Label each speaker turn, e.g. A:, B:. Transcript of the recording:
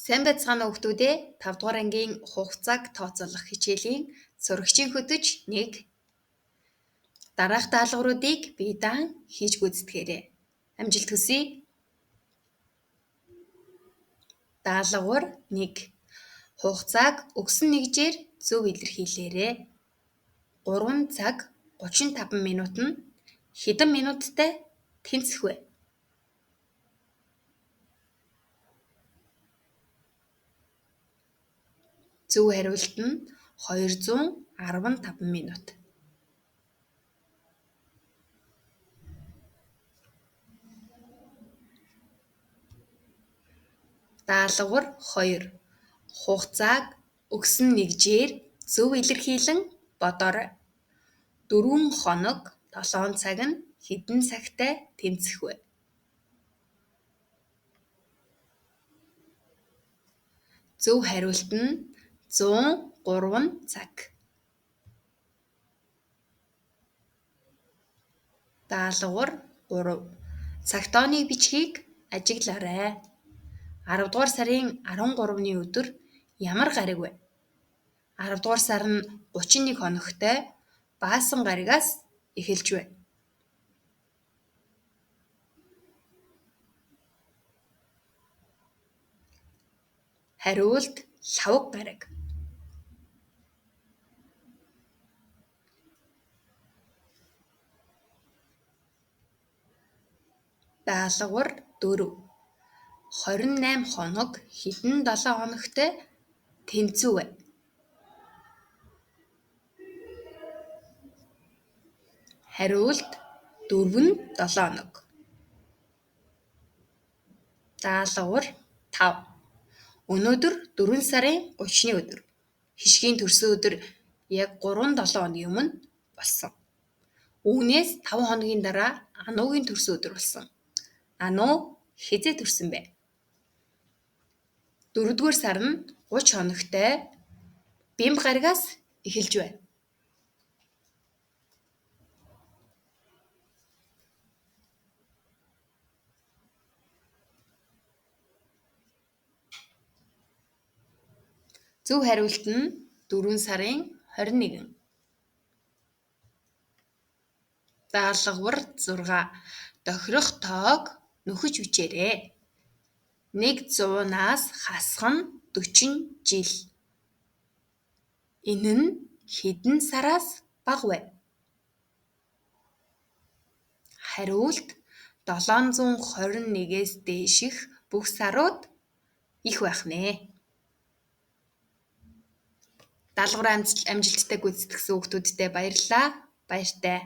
A: Сайн байцгаана уу хүүхдүүд ээ. 5 дугаар ангийн хугацааг тооцоолох хичээлийн сурагчийн хөтөч 1. Дараах даалгавруудыг бие даан хийж гүйцэтгээрэй. Амжилт хүсье. Даалгавар 1. Хугацааг өгсөн нэгжээр зөв илэрхийлээрэй. 3 цаг 35 минут нь хэдэн минуттай тэнцэх вэ? Зөв хариулт нь 215 минут. Даалгавар 2. Хугацааг өгсөн нэгжээр зөв илэрхийлэн бодоорой. 4 хоног 7 цаг нь хэдэн цагтай тэнцэх вэ? Зөв хариулт нь 103 цаг. Даалгавар 3. Цагтооны бичгийг ажиглаарай. 10 дугаар сарын 13-ны өдөр ямар гариг вэ? 10 дугаар сар нь 31 хоногтой баасан гаригаас эхэлж байна. Хариулт лавг гариг. Даалгавар 4. 28 хоног хэдэн 7 хоногтой тэнцүү вэ? Хариулт 4 нь 7 хоног. Даалгавар 5. Өнөөдөр 4 сарын 30-ны өдөр. Хишгийн төрсөн өдөр яг 3-7 хоногийн өмнө болсон. Үүнээс 5 хоногийн дараа Ануугийн төрсөн өдөр болсон. Ануу хэзээ төрсөн бэ? 4-р сар нь 30 хоногтой бямба гаригаас эхэлж байна. Зөв хариулт нь 4 сарын 21. Даалгавар 6. Тохирох тоог нөхөж бичээрэй. 100-аас хасах нь 40 жил. Энэ нь хэдэн сараас бага вэ? Хариулт 721-ээс дээших бүх сарууд их байх нэ. Даалгавраа амжилттай гүйцэтгэсэн хүүхдүүдтэй баярлалаа. Баяртай.